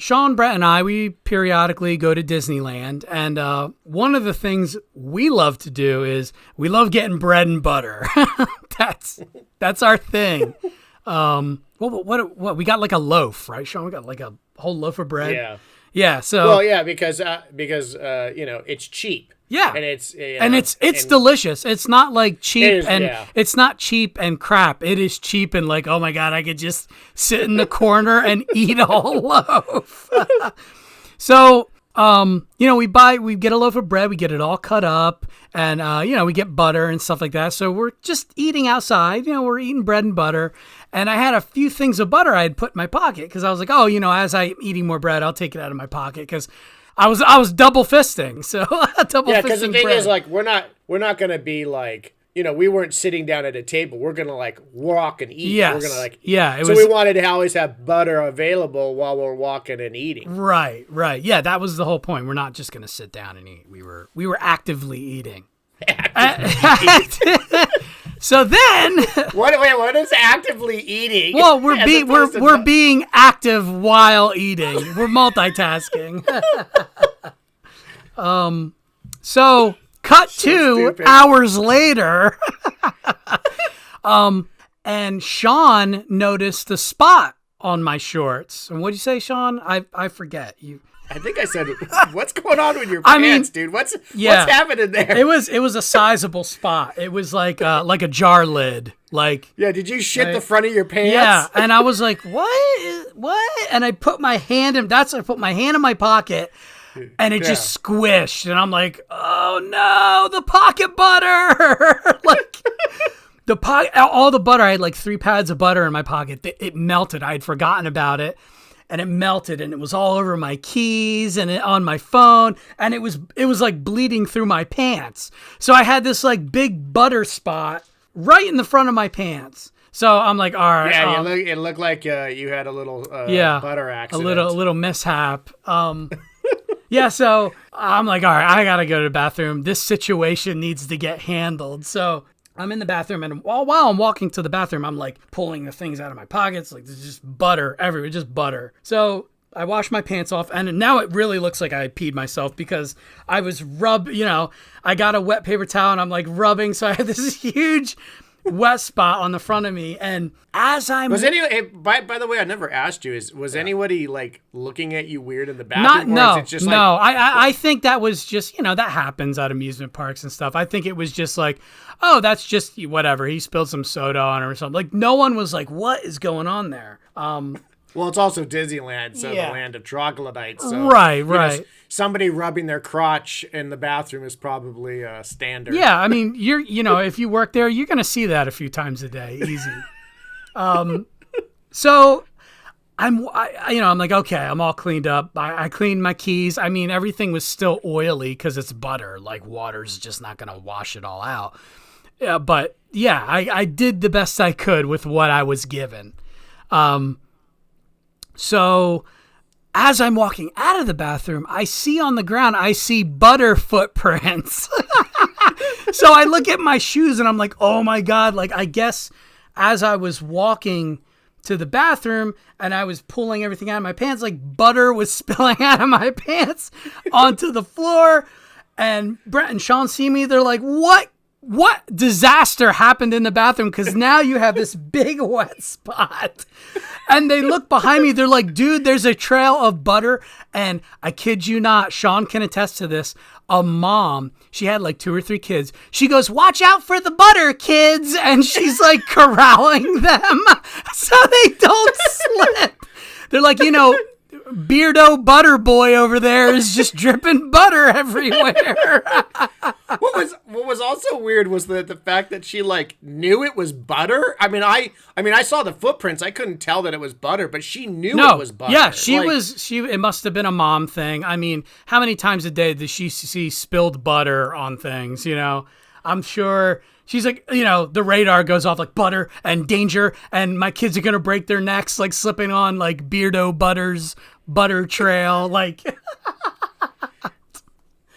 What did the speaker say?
Sean, Brett, and I, we periodically go to Disneyland, and one of the things we love to do is we love getting bread and butter. That's our thing. What we got like a loaf, right, Sean? We got like a whole loaf of bread. Yeah. Yeah. So. Well, yeah, because it's cheap. Yeah. And it's delicious. It's not like cheap yeah. It's not cheap and crap. It is cheap and like, oh my God, I could just sit in the corner and eat a whole loaf. So, we get a loaf of bread, we get it all cut up, and we get butter and stuff like that. So we're just eating outside, we're eating bread and butter. And I had a few things of butter I had put in my pocket because I was like, as I'm eating more bread, I'll take it out of my pocket because I was double fisting. So because the thing is, like, we're not gonna be like, we weren't sitting down at a table. We're gonna like walk and eat. Yes. We're gonna like we wanted to always have butter available while we're walking and eating. Right. Yeah, that was the whole point. We're not just gonna sit down and eat. We were actively eating. So then, what is actively eating? Well, we're being active while eating. We're multitasking. So cut to hours later, and Sean noticed the spot on my shorts. And what'd you say, Sean? I forget. I think I said, "What's going on with your pants, dude? What's happening there?" It was a sizable spot. It was like a jar lid. Like, yeah, did you shit the front of your pants? Yeah, and I was like, what? And I put my hand in. I put my hand in my pocket, and it just squished. And I'm like, oh no, the pocket butter! Like all the butter. I had like 3 pads of butter in my pocket. It melted. I had forgotten about it. And it melted, and it was all over my keys and on my phone, and it was like bleeding through my pants. So I had this like big butter spot right in the front of my pants. So I'm like, all right. Yeah, it looked like you had a little butter accident. A little mishap. Yeah, so I'm like, all right, I gotta go to the bathroom. This situation needs to get handled. So I'm in the bathroom, and while I'm walking to the bathroom, I'm like pulling the things out of my pockets. Like, there's just butter everywhere, just butter. So I wash my pants off, and now it really looks like I peed myself because I was I got a wet paper towel, and I'm like rubbing. So I had this huge wet spot on the front of me. And as I'm... By the way, I never asked you, was anybody like looking at you weird in the bathroom? I think that was just, that happens at amusement parks and stuff. I think it was just like, oh, that's just whatever. He spilled some soda on her or something. Like, no one was like, what is going on there? Well, it's also Disneyland, so the land of troglodytes. So, right. Somebody rubbing their crotch in the bathroom is probably a standard. Yeah, I mean, if you work there, you're gonna see that a few times a day, easy. So I'm like, okay, I'm all cleaned up. I cleaned my keys. I mean, everything was still oily because it's butter. Like, water's just not gonna wash it all out. Yeah, but yeah, I did the best I could with what I was given. So as I'm walking out of the bathroom, I see on the ground, butter footprints. So I look at my shoes and I'm like, oh my God. Like, I guess as I was walking to the bathroom and I was pulling everything out of my pants, like butter was spilling out of my pants onto the floor. And Brett and Sean see me. They're like, what disaster happened in the bathroom? Because now you have this big wet spot. And they look behind me. They're like, dude, there's a trail of butter. And I kid you not, Sean can attest to this. A mom, she had like 2 or 3 kids. She goes, watch out for the butter, kids. And she's like corralling them so they don't slip. They're like, Beardo Butter Boy over there is just dripping butter everywhere. What was also weird was the fact that she like knew it was butter. I mean, I saw the footprints. I couldn't tell that it was butter, but she knew it was butter. Yeah, it must have been a mom thing. I mean, how many times a day does she see spilled butter on things, I'm sure she's like, the radar goes off like butter and danger, and my kids are going to break their necks, like slipping on like Beardo Butter's butter trail. Like,